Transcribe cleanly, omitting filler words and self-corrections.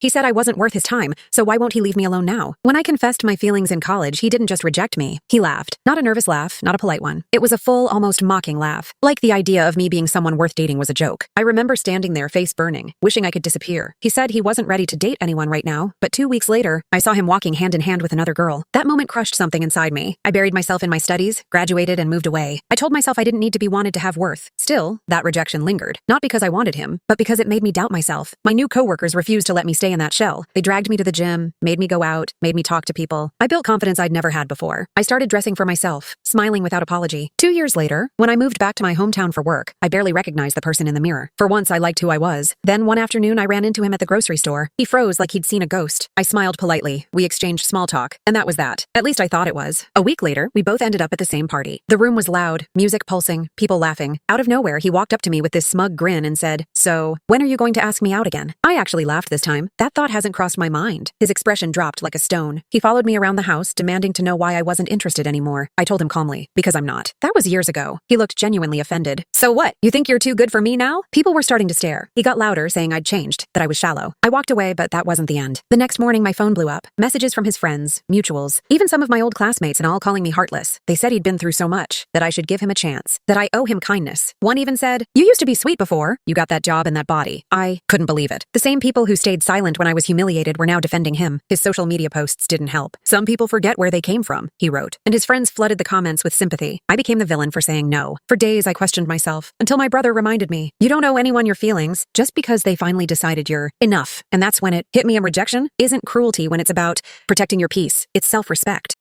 He said I wasn't worth his time, so why won't he leave me alone now? When I confessed my feelings in college, he didn't just reject me. He laughed. Not a nervous laugh, not a polite one. It was a full, almost mocking laugh. Like the idea of me being someone worth dating was a joke. I remember standing there, face burning, wishing I could disappear. He said he wasn't ready to date anyone right now, but 2 weeks later, I saw him walking hand in hand with another girl. That moment crushed something inside me. I buried myself in my studies, graduated, and moved away. I told myself I didn't need to be wanted to have worth. Still, that rejection lingered. Not because I wanted him, but because it made me doubt myself. My new coworkers refused to let me stay in that shell. They dragged me to the gym, made me go out, made me talk to people. I built confidence I'd never had before. I started dressing for myself, smiling without apology. 2 years later, when I moved back to my hometown for work, I barely recognized the person in the mirror. For once, I liked who I was. Then one afternoon, I ran into him at the grocery store. He froze like he'd seen a ghost. I smiled politely. We exchanged small talk, and that was that. At least I thought it was. A week later, we both ended up at the same party. The room was loud, music pulsing, people laughing. Out of nowhere, he walked up to me with this smug grin and said, "So, when are you going to ask me out again?" I actually laughed this time. That thought hasn't crossed my mind. His expression dropped like a stone. He followed me around the house, demanding to know why I wasn't interested anymore. I told him calmly, because I'm not. That was years ago. He looked genuinely offended. "So what? You think you're too good for me now?" People were starting to stare. He got louder, saying I'd changed, that I was shallow. I walked away, but that wasn't the end. The next morning, my phone blew up. Messages from his friends, mutuals, even some of my old classmates, and all calling me heartless. They said he'd been through so much, that I should give him a chance, that I owe him kindness. One even said, "You used to be sweet before. You got that job and that body." I couldn't believe it. The same people who stayed silent when I was humiliated were now defending him. His social media posts didn't help. "Some people forget where they came from," he wrote, and his friends flooded the comments with sympathy. I became the villain for saying no. For days, I questioned myself, until my brother reminded me, "You don't owe anyone your feelings just because they finally decided you're enough." And that's when it hit me, rejection isn't cruelty when it's about protecting your peace. It's self-respect.